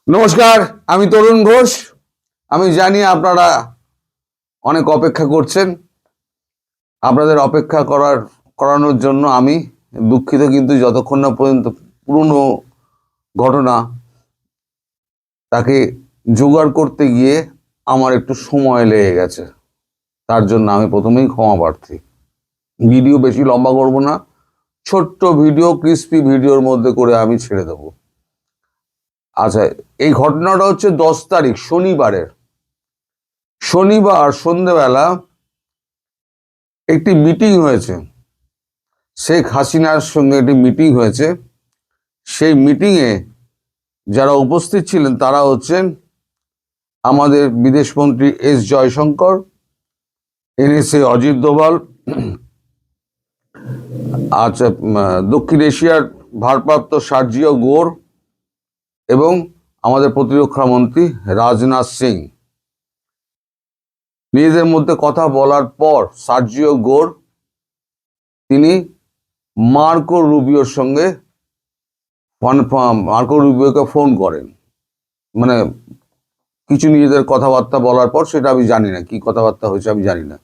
নমস্কার, আমি তরুণ ঘোষ। আমি জানি আপনারা অনেক অপেক্ষা করছেন। আপনাদের অপেক্ষা করানোর জন্য আমি দুঃখিত, কিন্তু যতক্ষণ না পর্যন্ত পুরনো ঘটনা তাকে জোগাড় করতে গিয়ে আমার একটু সময় লেগে গেছে। তার জন্য আমি প্রথমেই ক্ষমা প্রার্থী। ভিডিও বেশি লম্বা করব না, ছোট্ট ভিডিও, ক্রিস্পি ভিডিওর মধ্যে করে আমি ছেড়ে দেবো। আচ্ছা, এই ঘটনাটা হচ্ছে 10 তারিখ শনিবারের। শনিবার সন্ধ্যেবেলা একটি মিটিং হয়েছে, শেখ হাসিনার সঙ্গে একটি মিটিং হয়েছে। সেই মিটিংয়ে যারা উপস্থিত ছিলেন তারা হচ্ছেন আমাদের বিদেশমন্ত্রী এস জয়শঙ্কর, এনএসএ অজিত দোভাল, আচ্ছা, দক্ষিণ এশিয়ার ভারপ্রাপ্ত সার্জিও গোর এবং আমাদের প্রতিরক্ষা মন্ত্রী রাজনাথ সিং। নিজেদের মধ্যে কথা বলার পর সার্জিও গোর তিনি মার্কো রুবিওর সঙ্গে মার্কো রুবিওকে ফোন করেন। মানে কিছু নিজেদের কথাবার্তা বলার পর, সেটা আমি জানি না কি কথাবার্তা হয়েছে, আমি জানি না।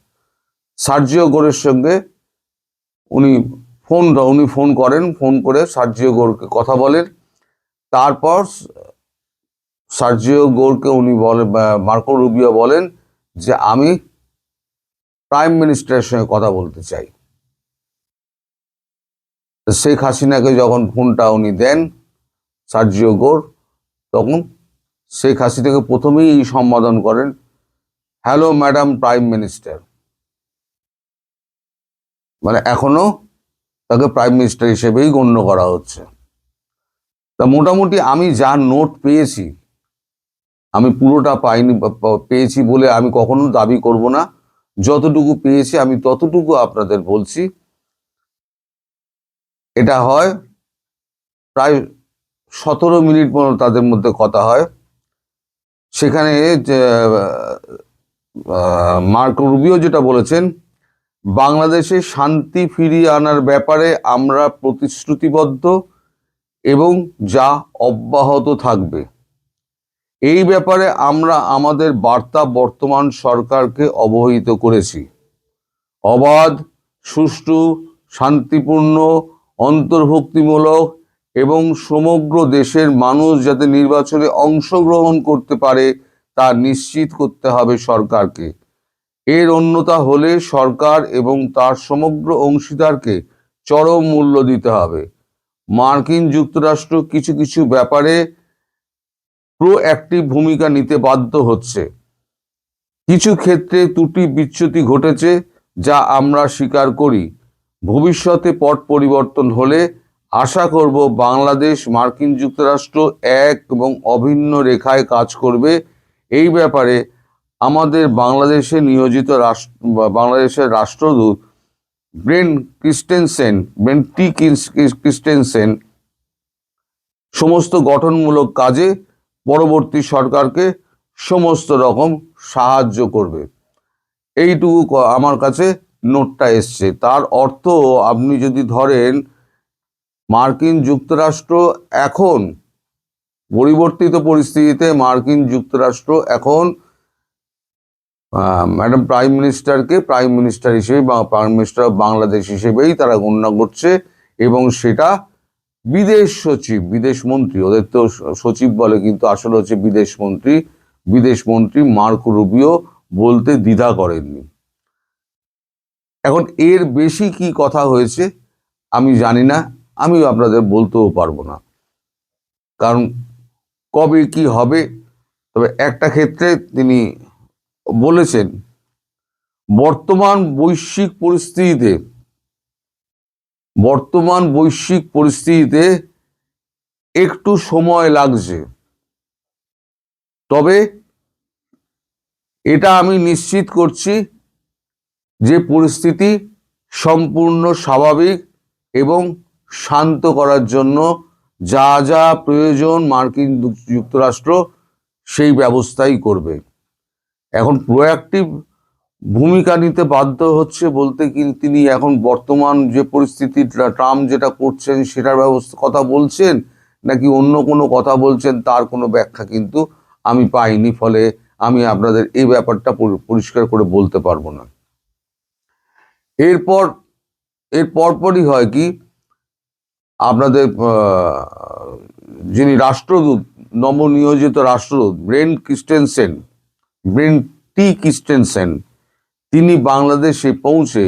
সার্জিও গোরের সঙ্গে উনি ফোন করেন, ফোন করে সার্জিও গোরকে কথা বলেন। তারপর সার্জিও গোরকে উনি বলেন, মার্কো রুবিও বলেন যে আমি প্রাইম মিনিস্টারের সঙ্গে কথা বলতে চাই। শেখ হাসিনাকে যখন ফোনটা উনি দেন সার্জিও গোর, তখন শেখ হাসিনাকে প্রথমেই সম্বোধন করেন, হ্যালো ম্যাডাম প্রাইম মিনিস্টার। মানে এখনো তাকে প্রাইম মিনিস্টার হিসেবেই গণ্য করা হচ্ছে। তা মোটামুটি আমি যা নোট পেয়েছি, আমি পুরোটা পাইনি, পেয়েছি বলে আমি কখনো দাবি করব না। যতটুকু পেয়েছি আমি ততটুকু আপনাদের বলছি। এটা হয় প্রায় 17 মিনিট পর্যন্ত তাদের মধ্যে কথা হয়। সেখানে মার্কো রুবিও যেটা বলেছেন, বাংলাদেশে শান্তি ফিরিয়ে আনার ব্যাপারে আমরা প্রতিশ্রুতিবদ্ধ এবং যা অব্যাহত থাকবে। এই ব্যাপারে আমরা আমাদের বার্তা বর্তমান সরকারকে অবহিত করেছি। অবাধ, সুষ্ঠু, শান্তিপূর্ণ, অন্তর্ভুক্তিমূলক এবং সমগ্র দেশের মানুষ যাতে নির্বাচনে অংশগ্রহণ করতে পারে তা নিশ্চিত করতে হবে সরকারকে। এর অন্যথা হলে সরকার এবং তার সমগ্র অংশীদারকে চরম মূল্য দিতে হবে। মার্কিন যুক্তরাষ্ট্র কিছু কিছু ব্যাপারে প্রোঅ্যাক্টিভ ভূমিকা নিতে বাধ্য হচ্ছে। কিছু ক্ষেত্রে ত্রুটি বিচ্যুতি ঘটেছে, যা আমরা স্বীকার করি। ভবিষ্যতে পট পরিবর্তন হলে আশা করব বাংলাদেশ মার্কিন যুক্তরাষ্ট্র এক এবং অভিন্ন রেখায় কাজ করবে। এই ব্যাপারে আমাদের বাংলাদেশে নিয়োজিত বাংলাদেশের রাষ্ট্রদূত ব্রেন টি ক্রিস্টেনসেন সমস্ত গঠনমূলক কাজে পরবর্তী সরকারকে সমস্ত রকম সাহায্য করবে। এইটুকু আমার কাছে নোটটা এসছে। তার অর্থ আপনি যদি ধরেন, মার্কিন যুক্তরাষ্ট্র এখন পরিবর্তিত পরিস্থিতিতে মার্কিন যুক্তরাষ্ট্র এখন ম্যাডাম প্রাইম মিনিস্টারকে প্রাইম মিনিস্টার হিসেবে বা প্রাইম মিনিস্টার অফ বাংলাদেশ হিসেবেই তারা গণ্য করছে। এবং সেটা বিদেশমন্ত্রী, ওদের তো সচিব বলে, কিন্তু আসলে হচ্ছে বিদেশমন্ত্রী মার্কো রুবিও বলতে দ্বিধা করেননি। এখন এর বেশি কি কথা হয়েছে আমি জানি না, আমিও আপনাদের বলতেও পারবো না, কারণ কবে কি হবে। তবে একটা ক্ষেত্রে তিনি বলেছেন, বর্তমান বৈশ্বিক পরিস্থিতিতে একটু সময় লাগছে, তবে এটা আমি নিশ্চিত করছি যে পরিস্থিতি সম্পূর্ণ স্বাভাবিক এবং শান্ত করার জন্য যা যা প্রয়োজন মার্কিন যুক্তরাষ্ট্র সেই ব্যবস্থাই করবে। এখন প্রোঅ্যাক্টিভ ভূমিকা নিতে বাধ্য হচ্ছে বলতে কি, তিনি এখন বর্তমান যে পরিস্থিতি ট্রাম্প যেটা করছেন সেটার কথা বলছেন, নাকি অন্য কোনো কথা বলছেন তার কোনো ব্যাখ্যা কিন্তু আমি পাইনি, ফলে আমি আপনাদের এই ব্যাপারটা পরিষ্কার করে বলতে পারবো না। এর পরপরই হয় কি, আপনাদের যিনি রাষ্ট্রদূত, নবনিয়োজিত রাষ্ট্রদূত ব্রেন টি ক্রিস্টেনসেন, তিনি বাংলাদেশে পৌঁছে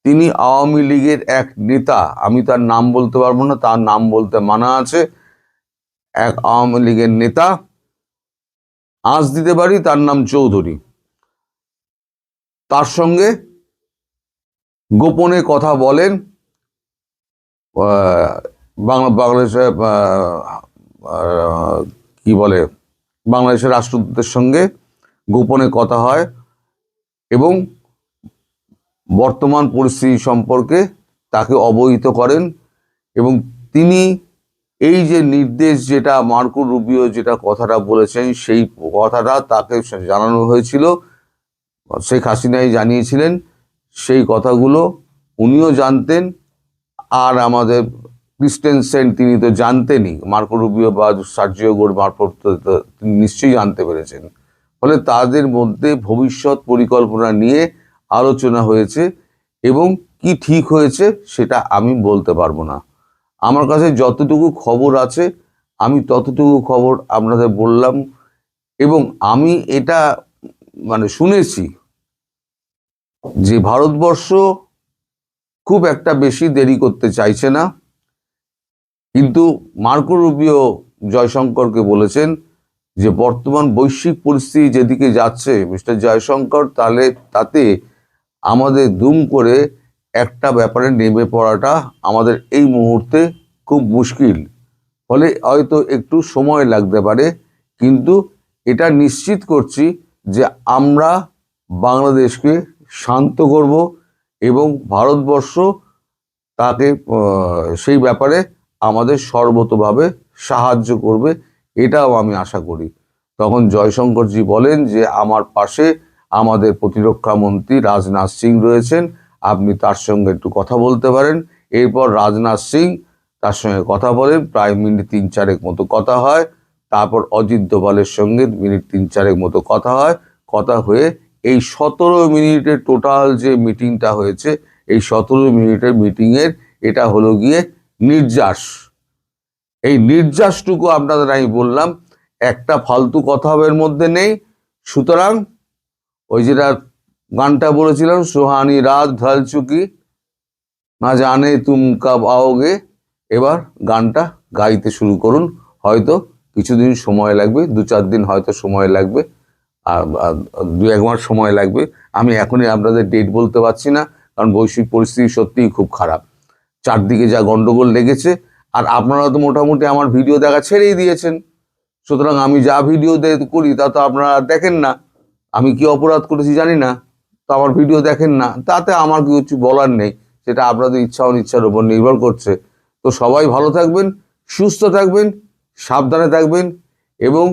তিনি আওয়ামী লীগের এক নেতা, আমি তার নাম বলতে পারবো না, তার নাম বলতে মানা আছে, এক আওয়ামী লীগের নেতা, আঁচ দিতে পারি তার নাম চৌধুরী, তার সঙ্গে গোপনে কথা বলেন। বাংলাদেশে কি বলে, বাংলাদেশের রাষ্ট্রদূতের সঙ্গে গোপনে কথা হয় এবং বর্তমান পরিস্থিতি সম্পর্কে তাকে অবহিত করেন। এবং তিনি এই যে নির্দেশ, যেটা মার্কো রুবিও যেটা কথাটা বলেছেন, সেই কথাটা তাকে জানানো হয়েছিল, শেখ হাসিনাই জানিয়েছিলেন, সেই কথাগুলো উনিও জানতেন। আর আমাদের ক্রিস্টেনসেন তিনি তো জানতেনই, মার্কো রুবিও বা সার্জিও গোর মারফত তিনি নিশ্চয়ই জানতে পেরেছেন। ফলে তাদের মধ্যে ভবিষ্যৎ পরিকল্পনা নিয়ে আলোচনা হয়েছে এবং কি ঠিক হয়েছে সেটা আমি বলতে পারবো না। আমার কাছে যতটুকু খবর আছে আমি ততটুকু খবর আপনাদের বললাম। এবং আমি এটা শুনেছি যে ভারতবর্ষ খুব একটা বেশি দেরি করতে চাইছে না, কিন্তু মার্কো রুবিও জয়শঙ্করকে বলেছেন যে বর্তমান বৈশ্বিক পরিস্থিতি যেদিকে যাচ্ছে মিস্টার জয়শঙ্কর, তাতে আমাদের দুম করে একটা ব্যাপারে নেমে পড়াটা আমাদের এই মুহূর্তে খুব মুশকিল। ফলে হয়তো একটু সময় লাগতে পারে, কিন্তু এটা নিশ্চিত করছি যে আমরা বাংলাদেশকে শান্ত করব এবং ভারতবর্ষ তাকে সেই ব্যাপারে আমাদের সর্বতোভাবে সাহায্য করবে, এটাও আমি আশা করি। তখন জয়শঙ্করজি বলেন যে আমার পাশে আমাদের প্রতিরক্ষা মন্ত্রী রাজনাথ সিং রয়েছেন, আপনি তার সঙ্গে একটু কথা বলতে পারেন। এরপর রাজনাথ সিং তার সঙ্গে কথা বলেন, প্রায় মিনিট 3-4 মতো কথা হয়। তারপর অজিত দোভালের সঙ্গে মিনিট 3-4 মতো কথা হয়। কথা হয়ে এই 17 মিনিটের টোটাল যে মিটিংটা হয়েছে, এই 17 মিনিটের মিটিংয়ের এটা হলো গিয়ে নির্যাস। এই নির্যাসটুকু আপনাদের আমি বললাম, একটা ফালতু কথা এর মধ্যে নেই। সুতরাং ওই যেটা গানটা বলেছিলাম, সুহানি রাত ঢল চুকি না জানে তুম কব आओगे, এবার গানটা গাইতে শুরু করুন। হয়তো কিছুদিন সময় লাগবে, 2-4 দিন হয়তো সময় লাগবে, আর 2-1 মাস সময় লাগবে। আমি এখনই আপনাদের ডেট বলতে পারছি না, কারণ বৈশ্বিক পরিস্থিতি সত্যিই খুব খারাপ, চারদিকে যা গন্ডগোল লেগেছে। আর আপনারা তো মোটামুটি আমার ভিডিও দেখা ছেড়েই দিয়েছেন, সুতরাং আমি যা ভিডিও করি তা তো আপনারা দেখেন না। আমি কি অপরাধ করেছি জানি না, তো আমার ভিডিও দেখেন না, তাতে আমার কিছু বলার নেই, সেটা আপনাদের ইচ্ছা অনিচ্ছার উপর নির্ভর করছে। তো সবাই ভালো থাকবেন, সুস্থ থাকবেন, সাবধানে থাকবেন এবং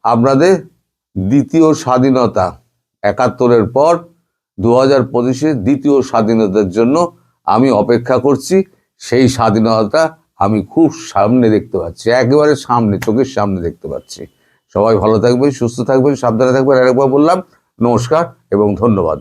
আপনাদের দ্বিতীয় স্বাধীনতা 71-এর পর 2025-এ দ্বিতীয় স্বাধীনতার জন্য আমি অপেক্ষা করছি। সেই স্বাধীনতা আমি খুব সামনে দেখতে পাচ্ছি, একেবারে সামনে, চোখের সামনে দেখতে পাচ্ছি। সবাই ভালো থাকবেন, সুস্থ থাকবেন, সাবধানে থাকবেন। আরেকবার বললাম নমস্কার এবং ধন্যবাদ।